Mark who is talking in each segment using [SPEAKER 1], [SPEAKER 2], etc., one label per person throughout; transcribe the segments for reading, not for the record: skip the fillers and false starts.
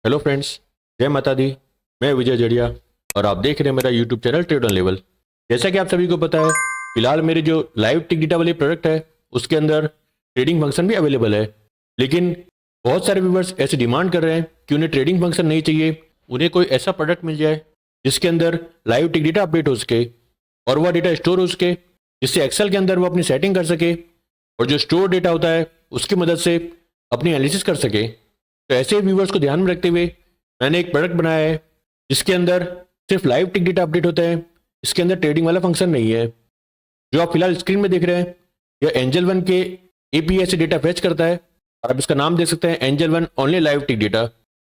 [SPEAKER 1] Hello friends, जय माता दी। मैं विजय जड़िया और आप देख रहे हैं मेरा YouTube channel trade on level. जैसा कि आप सभी को पता है, फिलहाल मेरे जो लाइव टिक डेटा वाली प्रोडक्ट है उसके अंदर ट्रेडिंग फंक्शन भी अवेलेबल है। लेकिन बहुत सारे व्यूवर्स ऐसे डिमांड कर रहे हैं कि उन्हें ट्रेडिंग फंक्शन नहीं चाहिए, उन्हें कोई ऐसा प्रोडक्ट मिल जाए जिसके अंदर लाइव टिक डेटा अपडेट हो सके और वह डेटा स्टोर हो सके, जिससे एक्सेल के अंदर वो अपनी सेटिंग कर सके और जो स्टोर डेटा होता है उसकी मदद से अपनी एनालिसिस कर सके। तो ऐसे व्यूवर्स को ध्यान में रखते हुए मैंने एक प्रोडक्ट बनाया है जिसके अंदर सिर्फ लाइव टिक डेटा अपडेट होता है। इसके अंदर ट्रेडिंग वाला फंक्शन नहीं है। जो आप फिलहाल स्क्रीन में देख रहे हैं यह एंजल वन के एपीआई से डेटा फेच करता है और आप इसका नाम देख सकते हैं, angel One only live tick data.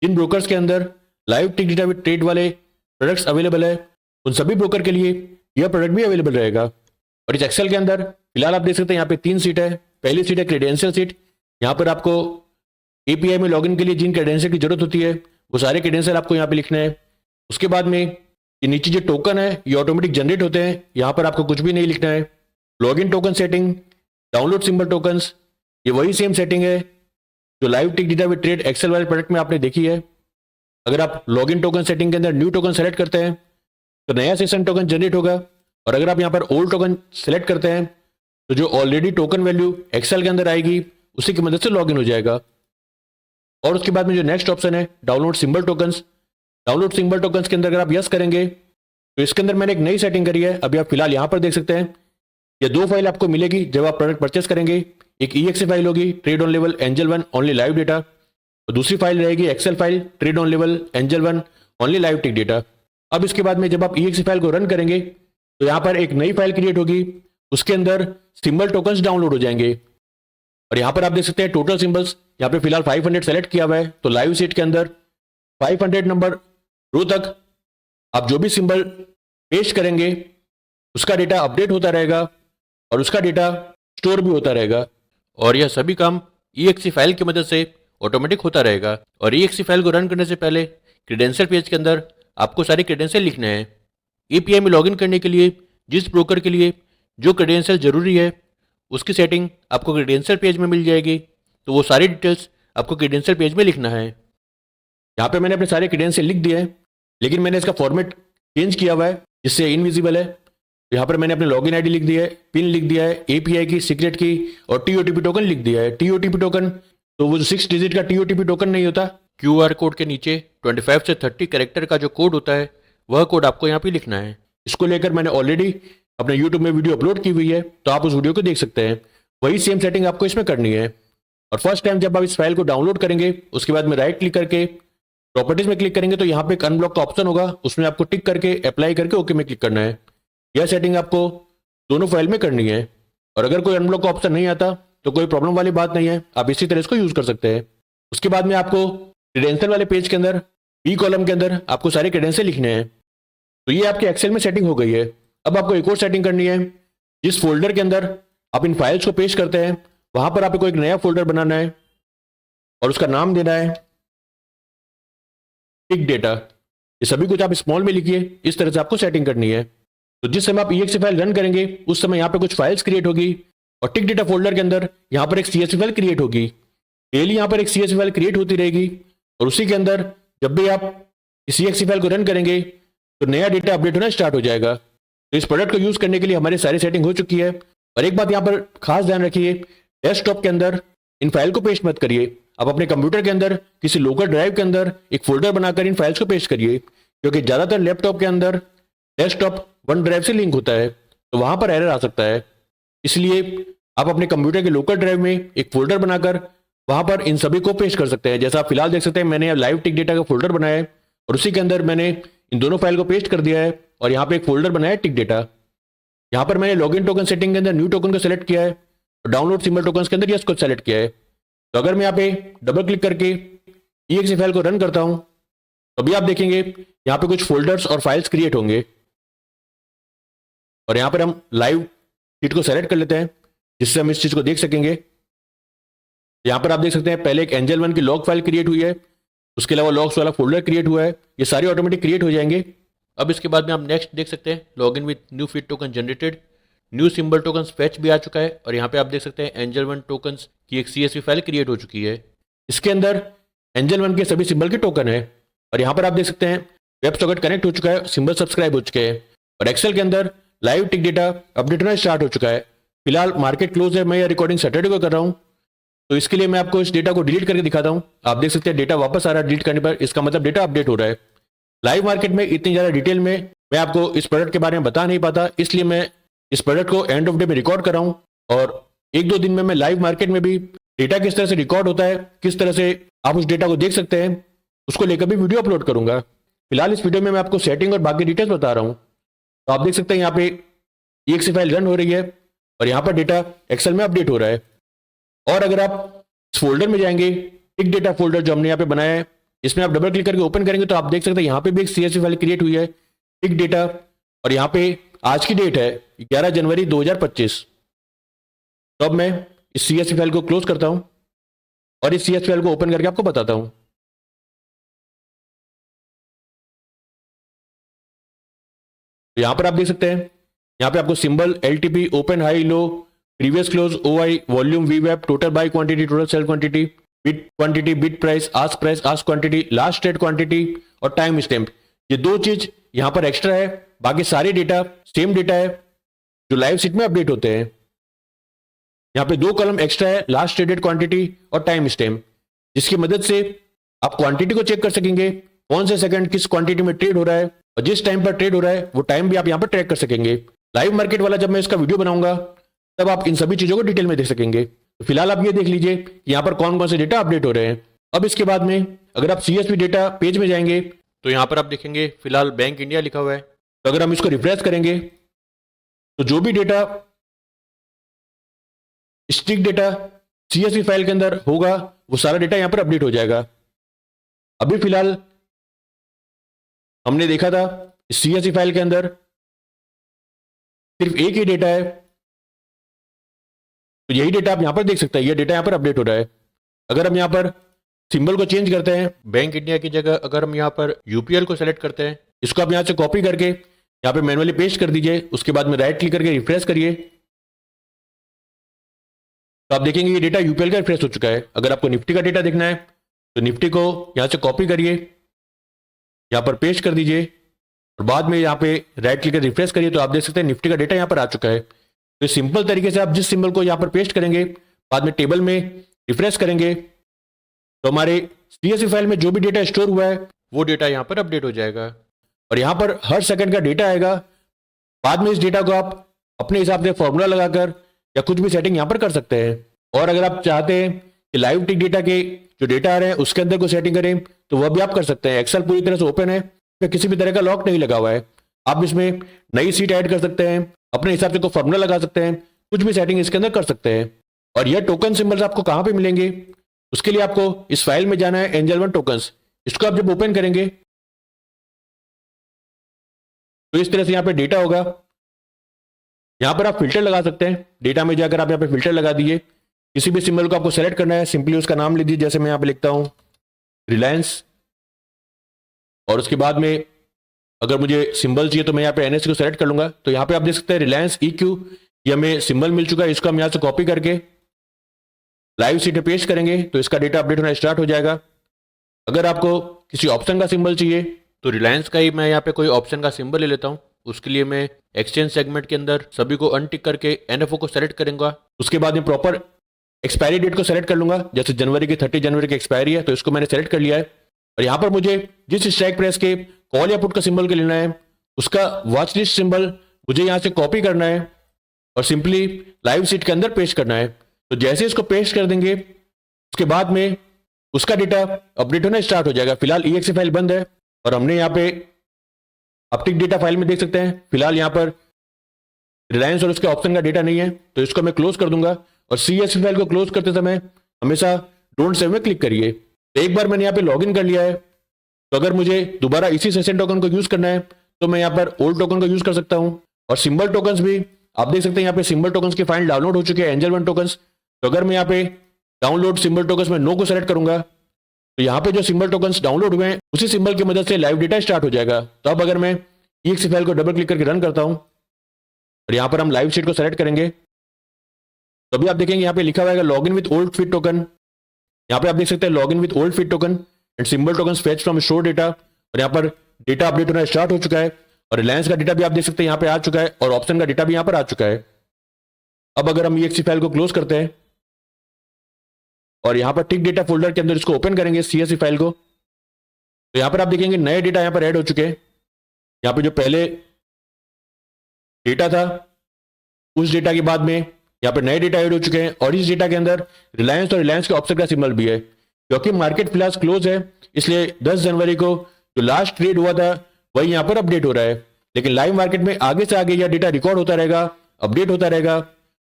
[SPEAKER 1] जिन ब्रोकर्स के अंदर live tick data with trade वाले प्रोडक्ट्स अवेलेबल है उन सभी ब्रोकर के लिए यह प्रोडक्ट भी अवेलेबल रहेगा। और इस एक्सेल के अंदर फिलहाल आप देख सकते हैं यहाँ पे 3 सीट है। पहली सीट है क्रेडेंशियल सीट। यहाँ पर आपको एपीआई में लॉगिन के लिए जिन क्रेडेंशियल की जरूरत होती है वो सारे क्रेडेंशियल आपको यहाँ पे लिखने हैं। उसके बाद में ये नीचे जो टोकन है ये ऑटोमेटिक जनरेट होते हैं, यहाँ पर आपको कुछ भी नहीं लिखना है। Login token setting, download symbol tokens, ये वही सेम सेटिंग है जो live tick data with trade Excel वाले प्रोडक्ट में आपने देखी है। अगर आप लॉगिन टोकन सेटिंग के अंदर न्यू टोकन सेलेक्ट करते हैं तो नया सेशन टोकन जनरेट होगा, और अगर आप यहाँ पर ओल्ड टोकन सेलेक्ट करते हैं तो जो ऑलरेडी टोकन वैल्यू एक्सेल के अंदर आएगी उसी की मदद से लॉगिन हो जाएगा। और उसके बाद में जो नेक्स्ट ऑप्शन है download symbol tokens, download symbol tokens के अंदर अगर आप यस करेंगे तो इसके अंदर मैंने एक नई सेटिंग करी है। अभी आप फिलहाल यहाँ पर देख सकते हैं ये 2 फाइल आपको मिलेगी जब आप प्रोडक्ट परचेस करेंगे। एक EXE फाइल होगी trade on level Angel One only live data, और दूसरी फाइल रहेगी Excel file trade on level Angel One only live tick data. अब इसके बाद में जब आप EXE फाइल को रन करेंगे तो यहाँ पर एक नई फाइल क्रिएट होगी, उसके अंदर सिंबल टोकन्स डाउनलोड हो जाएंगे। और यहाँ पर आप देख सकते हैं टोटल सिंबल्स यहाँ पे फिलहाल 500 सेलेक्ट किया हुआ है, तो लाइव सीट के अंदर 500 नंबर रो तक आप जो भी सिंबल पेस्ट करेंगे उसका डेटा अपडेट होता रहेगा और उसका डेटा स्टोर भी होता रहेगा। और यह सभी काम EXE फाइल की मदद से ऑटोमेटिक होता रहेगा। और EXE फाइल को रन करने से पहले क्रेडेंशियल पेज के अंदर आपको सारे क्रेडेंशियल लिखने हैं। एपीआई में लॉगिन करने के लिए जिस ब्रोकर के लिए जो क्रेडेंशियल जरूरी है उसकी सेटिंग आपको क्रेडेंशियल पेज में मिल जाएगी, तो वो सारी डिटेल्स आपको क्रेडेंशियल पेज में लिखना है। यहाँ पे मैंने अपने सारे क्रेडेंशियल लिख दिए हैं, लेकिन मैंने इसका फॉर्मेट चेंज किया हुआ है जिससे इनविजिबल है। तो यहाँ पर मैंने अपने लॉगिन आईडी लिख दिया है, पिन लिख दिया है, एपीआई की सीक्रेट की और TOTP टोकन लिख दिया है। TOTP टोकन तो वो जो 6 डिजिट का TOTP टोकन नहीं होता, QR कोड के नीचे 25 से 30 कैरेक्टर का जो कोड होता है वह कोड आपको यहाँ पे लिखना है। इसको लेकर मैंने ऑलरेडी अपने यूट्यूब में वीडियो अपलोड की हुई है, तो आप उस वीडियो को देख सकते हैं। वही सेम सेटिंग आपको इसमें करनी है। और फर्स्ट टाइम जब आप इस फाइल को डाउनलोड करेंगे उसके बाद में राइट क्लिक करके प्रॉपर्टीज में क्लिक करेंगे तो यहाँ पे एक अनब्लॉक का ऑप्शन होगा, उसमें आपको टिक करके अप्लाई करके ओके में क्लिक करना है। यह सेटिंग आपको दोनों फाइल में करनी है। और अगर कोई अनब्लॉक का ऑप्शन नहीं आता तो कोई प्रॉब्लम वाली बात नहीं है, आप इसी तरह इसको यूज कर सकते हैं। उसके बाद में आपको क्रेडेंशियल वाले पेज के अंदर बी कॉलम के अंदर आपको सारे क्रेडेंशियल लिखने हैं। तो ये आपके एक्सेल में सेटिंग हो गई है। अब आपको एक और सेटिंग करनी है। जिस फोल्डर के अंदर आप इन फाइल्स को पेस्ट करते हैं वहां पर आपको एक नया फोल्डर बनाना है और उसका नाम देना है टिक डेटा। ये सभी कुछ आप स्मॉल में लिखिए, इस तरह से आपको सेटिंग करनी है। तो जिस समय आप EXE फाइल रन करेंगे उस समय यहाँ पे कुछ फाइल्स क्रिएट होगी और टिक डेटा फोल्डर के अंदर यहाँ पर एक CSV फाइल क्रिएट होगी। डेली यहाँ पर एक CSV फाइल क्रिएट होती रहेगी और उसी के अंदर जब भी आप इस EXE फाइल को रन करेंगे तो नया डेटा अपडेट होना स्टार्ट हो जाएगा। तो इस प्रोडक्ट को यूज करने के लिए हमारी सारी सेटिंग हो चुकी है। और एक बात यहाँ पर खास ध्यान रखिए, डेस्कटॉप के अंदर इन फाइल को पेस्ट मत करिए। आप अपने कंप्यूटर के अंदर किसी लोकल ड्राइव के अंदर एक फोल्डर बनाकर इन फाइल्स को पेस्ट करिए, क्योंकि ज्यादातर लैपटॉप के अंदर डेस्कटॉप वन ड्राइव से लिंक होता है तो वहां पर एरर आ सकता है। इसलिए आप अपने कंप्यूटर के लोकल ड्राइव में एक फोल्डर बनाकर वहां पर इन सभी को पेस्ट कर सकते हैं। जैसा आप फिलहाल देख सकते हैं मैंने लाइव टिक डेटा का फोल्डर बनाया है और उसी के अंदर मैंने इन दोनों फाइल को पेस्ट कर दिया है और यहाँ पे एक फोल्डर बनाया है टिक डेटा। यहाँ पर मैंने लॉगिन टोकन सेटिंग के अंदर न्यू टोकन को सेलेक्ट किया है और डाउनलोड सिंबल टोकन के अंदर यस को सेलेक्ट किया है। तो अगर मैं यहाँ पे डबल क्लिक करके EXE फाइल को रन करता हूँ तो अभी आप देखेंगे यहाँ पे कुछ फोल्डर्स और फाइल्स क्रिएट होंगे। और यहाँ पर हम लाइव शीट को सेलेक्ट कर लेते हैं जिससे हम इस चीज को देख सकेंगे। यहाँ पर आप देख सकते हैं पहले एक एंजल वन की लॉग फाइल क्रिएट हुई है, उसके अलावा लॉग्स वाला फोल्डर क्रिएट हुआ है। ये सारे ऑटोमेटिक क्रिएट हो जाएंगे। अब इसके बाद में आप नेक्स्ट देख सकते हैं login with new feed token generated, new symbol tokens fetch भी आ चुका है। और यहाँ पे आप देख सकते हैं एंजल वन टोकन्स की एक CSV फाइल क्रिएट हो चुकी है। इसके अंदर एंजल वन के सभी सिंबल के टोकन है। और यहाँ पर आप देख सकते हैं वेब सॉकेट कनेक्ट हो चुका है, सिंबल सब्सक्राइब हो चुके हैं और एक्सेल के अंदर लाइव टिक डेटा अपडेट होना स्टार्ट हो चुका है। फिलहाल मार्केट क्लोज है, मैं यह रिकॉर्डिंग सैटरडे को कर रहा हूँ, तो इसके लिए मैं आपको इस डेटा को डिलीट करके दिखाता हूँ। आप देख सकते हैं डेटा वापस आ रहा है डिलीट करने पर, इसका मतलब डेटा अपडेट हो रहा है। लाइव मार्केट में इतनी ज़्यादा डिटेल में मैं आपको इस प्रोडक्ट के बारे में बता नहीं पाता, इसलिए मैं इस प्रोडक्ट को एंड ऑफ डे में रिकॉर्ड कर रहा हूँ और 1-2 दिन में मैं लाइव मार्केट में भी डेटा किस तरह से रिकॉर्ड होता है, किस तरह से आप उस डेटा को देख सकते हैं, उसको लेकर भी वीडियो अपलोड करूंगा। फिलहाल इस वीडियो में मैं आपको सेटिंग और बाकी डिटेल्स बता रहा हूँ। तो आप देख सकते हैं यहाँ पे EXE फाइल रन हो रही है और यहाँ पर डेटा एक्सेल में अपडेट हो रहा है। और अगर आप इस फोल्डर में जाएंगे, टिक डेटा फोल्डर जो हमने यहाँ पे बनाया है, इसमें आप डबल क्लिक करके ओपन करेंगे तो आप देख सकते हैं यहाँ पे भी एक CSV फाइल क्रिएट हुई है, टिक डेटा। और यहाँ पे आज की डेट है 11 जनवरी 2025। तो अब मैं इस CSV फाइल को क्लोज करता हूँ और इस CSV फाइल को ओपन करके आपको बताता हूँ। तो यहाँ पर आप देख सकते हैं, यहाँ पे आपको symbol LTP, open, high, low, previous close, OI, volume, VWAP, total by quantity, total sale quantity, bit price, ask quantity, last trade quantity और टाइम स्टैम्प, ये 2 चीज यहाँ पर एक्स्ट्रा है। बाकी सारे डेटा सेम डेटा है जो लाइव सीट में अपडेट होते हैं। यहाँ पे 2 कॉलम एक्स्ट्रा है, लास्ट ट्रेडेड क्वांटिटी और टाइम स्टैम्प, जिसकी मदद से आप क्वांटिटी को चेक कर सकेंगे, कौन से सेकंड किस क्वांटिटी में ट्रेड हो रहा है और जिस टाइम पर ट्रेड हो रहा है वो टाइम भी आप यहाँ पर ट्रैक कर सकेंगे। लाइव मार्केट वाला जब मैं इसका वीडियो बनाऊंगा तब आप इन सभी चीजों को डिटेल में देख सकेंगे। तो फिलहाल आप ये देख लीजिए कि यहाँ पर कौन कौन से डेटा अपडेट हो रहे हैं। अब इसके बाद में अगर आप CSV डेटा पेज में जाएंगे तो यहाँ पर आप देखेंगे फिलहाल बैंक इंडिया लिखा हुआ है। तो अगर हम इसको रिफ्रेश करेंगे तो जो भी data stick data CSV file के अंदर होगा वो सारा डेटा यहाँ पर अपडेट हो जाएगा। अभी फिलहाल हमने देखा था CSV फाइल के अंदर सिर्फ एक ही डेटा है, तो यही डेटा आप यहां पर देख सकते हैं, यह डेटा यहां पर अपडेट हो रहा है। अगर हम यहां पर सिंबल को चेंज करते हैं, बैंक इंडिया की जगह अगर हम यहां पर UPL को सेलेक्ट करते हैं, इसको आप यहां से कॉपी करके यहां पे मैनुअली पेस्ट कर दीजिए, उसके बाद में राइट क्लिक करके रिफ्रेश करिए तो आप देखेंगे ये डेटा UPL का रिफ्रेश हो चुका है। अगर आपको निफ्टी का डेटा देखना है तो निफ्टी को यहां से कॉपी करिए, यहां पर पेस्ट कर दीजिए और बाद में यहाँ पे राइट क्लिक कर रिफ्रेश करिए तो आप देख सकते हैं निफ्टी का डेटा यहाँ पर आ चुका है। तो सिंपल तरीके से आप जिस सिंबल को यहाँ पर पेस्ट करेंगे, बाद में टेबल में रिफ्रेश करेंगे तो हमारे CSV फाइल में जो भी डेटा स्टोर हुआ है वो डेटा यहाँ पर अपडेट हो जाएगा और यहाँ पर हर सेकंड का डेटा आएगा। बाद में इस डेटा को आप अपने हिसाब से फॉर्मूला लगाकर या कुछ भी सेटिंग यहाँ पर कर सकते हैं। और अगर आप चाहते हैं कि लाइव टिक डेटा के जो डेटा आ रहे हैं उसके अंदर कोई सेटिंग करें तो वह भी आप कर सकते हैं। एक्सेल पूरी तरह से ओपन है, किसी भी तरह का लॉक नहीं लगा हुआ है। आप इसमें नई सीट ऐड कर सकते हैं, अपने हिसाब से कोई फॉर्मूला लगा सकते हैं, कुछ भी सेटिंग इसके अंदर कर सकते हैं। और यह टोकन सिंबल्स आपको कहाँ पे मिलेंगे, उसके लिए आपको इस फाइल में जाना है, एंजल वन टोकन्स। इसको आप जब ओपन करेंगे तो इस तरह से यहाँ पे डेटा होगा। यहाँ पर आप फिल्टर लगा सकते हैं, डेटा में जाकर आप यहाँ पे फिल्टर लगा दीजिए। किसी भी सिंबल को आपको सेलेक्ट करना है, सिंपली उसका नाम लीजिए, जैसे मैं यहाँ पे लिखता हूँ रिलायंस, और उसके बाद में अगर मुझे सिंबल चाहिए तो मैं यहाँ पे NSE को सेलेक्ट कर लूंगा। तो यहाँ पे आप देख सकते हैं रिलायंस EQ, ये हमें सिंबल मिल चुका है। इसको हम यहाँ से कॉपी करके लाइव सीट पे पेस्ट करेंगे तो इसका डेटा अपडेट होना स्टार्ट हो जाएगा। अगर आपको किसी ऑप्शन का सिंबल चाहिए तो रिलायंस का ही मैं यहाँ पे कोई ऑप्शन का सिंबल ले लेता हूँ। उसके लिए मैं एक्सचेंज सेगमेंट के अंदर सभी को अनटिक करके NFO को सेलेक्ट करूंगा। उसके बाद में प्रॉपर एक्सपायरी डेट को सेलेक्ट कर लूंगा, जैसे जनवरी की 30 जनवरी की एक्सपायरी है तो इसको मैंने सेलेक्ट कर लिया है। और यहाँ पर मुझे जिस स्ट्राइक प्राइस के कॉल या पुट का सिंबल के लेना है उसका वॉच लिस्ट सिंबल मुझे यहाँ से कॉपी करना है और सिंपली लाइव सीट के अंदर पेस्ट करना है। तो जैसे इसको पेस्ट कर देंगे उसके बाद में उसका डेटा अपडेट होना स्टार्ट हो जाएगा। फिलहाल EXE फाइल बंद है और हमने यहाँ पे अपटिक डेटा फाइल में देख सकते हैं फिलहाल यहाँ पर रिलायंस और उसके ऑप्शन का डेटा नहीं है, तो इसको मैं क्लोज कर दूंगा। और CSV फाइल को क्लोज करते समय हमेशा डोंट सेव में क्लिक करिए। एक बार मैंने यहाँ पे लॉगिन कर लिया है तो अगर मुझे दोबारा इसी सेशन टोकन को यूज करना है तो मैं यहाँ पर ओल्ड टोकन को यूज कर सकता हूँ। और सिंबल टोकन्स भी आप देख सकते हैं यहाँ पे सिंबल टोकन्स की फाइल डाउनलोड हो चुकी है, एंजल वन टोकन्स। तो अगर मैं यहाँ पे डाउनलोड सिंबल टोकन्स में नो को सेलेक्ट करूंगा तो यहाँ पे जो सिंबल टोकन्स डाउनलोड हुए हैं उसी सिंबल की मदद से लाइव डेटा स्टार्ट हो जाएगा। तो अब अगर मैं EXE फाइल को डबल क्लिक करके रन करता हूँ और यहाँ पर हम लाइव शीट को सेलेक्ट करेंगे तो अभी आप देखेंगे यहाँ पे लिखा हुआ है login with old feed token. यहाँ पे आप देख सकते हैं log in with old feed token and symbol token fetch from store data, और यहाँ पर डेटा अपडेट होना स्टार्ट हो चुका है, और रिलायंस का डेटा भी आप देख सकते हैं यहाँ पे आ चुका है, और ऑप्शन का डेटा भी यहाँ पर आ चुका है। अब अगर हम EXE फाइल को क्लोज करते हैं और यहाँ पर टिक डेटा फोल्डर के अंदर इसको ओपन करेंगे CSV फाइल को, तो यहाँ पर आप देखेंगे नए डेटा यहाँ पर ऐड हो चुके हैं। यहाँ पे जो पहले डेटा था उस डेटा के बाद में यहाँ पर नए डेटा ऐड हो चुके हैं, और इस डेटा के अंदर रिलायंस और रिलायंस के ऑप्शन का सिंबल भी है। क्योंकि मार्केट फिलहाल क्लोज है इसलिए 10 जनवरी को जो लास्ट ट्रेड हुआ था वही यहाँ पर अपडेट हो रहा है, लेकिन लाइव मार्केट में आगे से आगे यह डेटा रिकॉर्ड होता रहेगा, अपडेट होता रहेगा,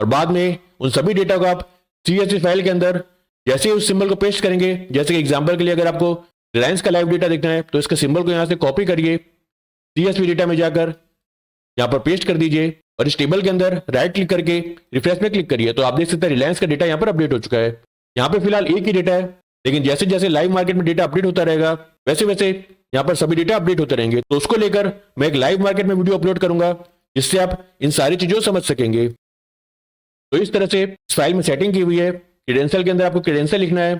[SPEAKER 1] और बाद में उन सभी डेटा को आप CSV फाइल के अंदर जैसे ही उस सिंबल को पेस्ट करेंगे, जैसे कि एग्जांपल के लिए अगर आपको रिलायंस का लाइव डेटा देखना है तो इसके सिंबल को यहाँ से कॉपी करिए, CSV डेटा में जाकर यहाँ पर पेस्ट कर दीजिए, और इस टेबल के अंदर राइट क्लिक करके रिफ्रेश में क्लिक करिए, तो आप देख सकते हैं रिलायंस का डेटा यहाँ पर अपडेट हो चुका है। यहाँ पे फिलहाल एक ही डेटा है, लेकिन जैसे जैसे लाइव मार्केट में डेटा अपडेट होता रहेगा वैसे वैसे यहाँ पर सभी डेटा अपडेट होते रहेंगे। तो उसको लेकर मैं एक लाइव मार्केट में वीडियो अपलोड करूंगा जिससे आप इन सारी चीजों को समझ सकेंगे। तो इस तरह से इस फाइल में सेटिंग की हुई है। क्रेडेंशियल के अंदर आपको क्रेडेंशियल लिखना है,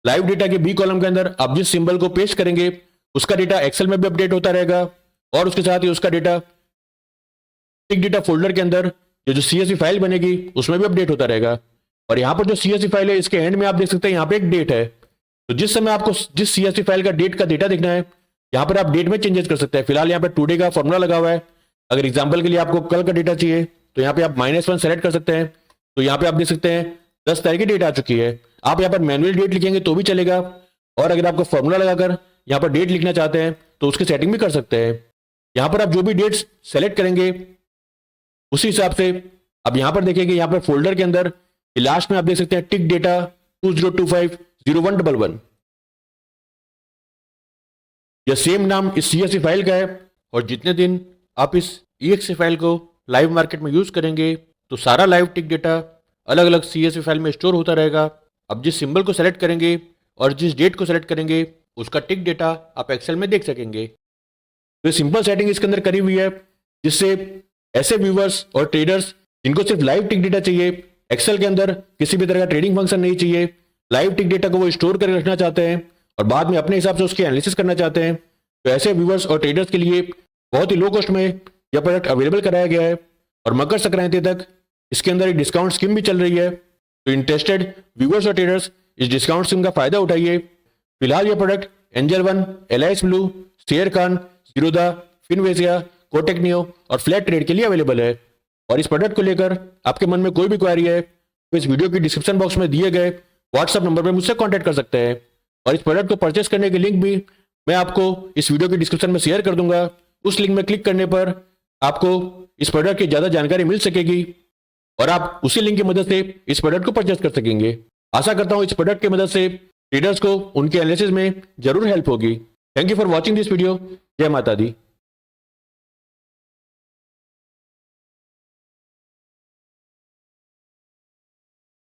[SPEAKER 1] लाइव डेटा के B कॉलम के अंदर आप जिस सिंबल को पेस्ट करेंगे उसका डेटा एक्सेल में भी अपडेट होता रहेगा, और उसके साथ ही उसका डेटा टिक डेटा फोल्डर के अंदर जो CSV फाइल बनेगी उसमें भी अपडेट होता रहेगा। और यहाँ पर जो CSV फाइल है इसके एंड में आप देख सकते हैं यहाँ पे एक डेट है, तो जिस समय आपको जिस CSV फाइल का डेट का डेटा देखना है यहाँ पर आप डेट में चेंजेस कर सकते हैं। फिलहाल यहाँ पर टुडे का फॉर्मूला लगा हुआ है, अगर एग्जाम्पल के लिए आपको कल का डेटा चाहिए तो यहाँ पे आप -1 सेलेक्ट कर सकते हैं। तो यहाँ पे आप देख सकते हैं 10 तारीख की डेट आ चुकी है। आप यहाँ पर मैनुअल डेट लिखेंगे तो भी चलेगा, और अगर आपको फॉर्मूला लगाकर यहाँ पर डेट लिखना चाहते हैं तो उसकी सेटिंग भी कर सकते हैं। यहाँ पर आप जो भी डेट्स सेलेक्ट करेंगे उसी हिसाब से अब यहाँ पर देखेंगे, यहाँ पर फोल्डर के अंदर लास्ट में आप देख सकते हैं टिक डेटा 20250111, यह सेम नाम इस CSV फाइल का है। और जितने दिन आप इस EXE फाइल को लाइव मार्केट में यूज करेंगे तो सारा लाइव टिक डेटा अलग अलग CSV फाइल में स्टोर होता रहेगा। अब जिस सिंबल को सेलेक्ट करेंगे और जिस डेट को सेलेक्ट करेंगे उसका टिक डेटा आप एक्सेल में देख सकेंगे। तो सिंपल सेटिंग इसके अंदर करी हुई है जिससे ऐसे व्यूवर्स और ट्रेडर्स जिनको सिर्फ लाइव टिक डेटा चाहिए, एक्सेल के अंदर किसी भी तरह का ट्रेडिंग फंक्शन नहीं चाहिए, लाइव टिक डेटा को वो स्टोर करके रखना चाहते हैं और बाद में अपने हिसाब से उसकी एनालिसिस करना चाहते हैं, तो ऐसे व्यूवर्स और ट्रेडर्स के लिए बहुत ही लो कॉस्ट में यह प्रोडक्ट अवेलेबल कराया गया है। और मकर संक्रांति तक इसके अंदर एक डिस्काउंट स्कीम भी चल रही है, तो इंटरेस्टेड व्यूवर्स और ट्रेडर्स इस डिस्काउंट स्कीम का फायदा उठाइए। फिलहाल यह product angel one, LIS blue, share Khan, Zerodha, Finvasia, Kotak neo और फ्लैट ट्रेड के लिए अवेलेबल है। और इस प्रोडक्ट को लेकर आपके मन में कोई भी क्वेरी है तो इस वीडियो की डिस्क्रिप्शन बॉक्स में दिए गए व्हाट्सएप नंबर पर मुझसे कांटेक्ट कर सकते हैं, और इस प्रोडक्ट को परचेस करने की लिंक भी मैं आपको इस वीडियो की डिस्क्रिप्शन में शेयर कर दूंगा। उस लिंक में क्लिक करने पर आपको इस प्रोडक्ट की ज़्यादा जानकारी मिल सकेगी और आप उसी लिंक की मदद से इस प्रोडक्ट को परचेस कर सकेंगे। आशा करता हूँ इस प्रोडक्ट की मदद से ट्रेडर्स को उनके एनालिसिस में जरूर हेल्प होगी। Thank you for watching this video. जय माता दी।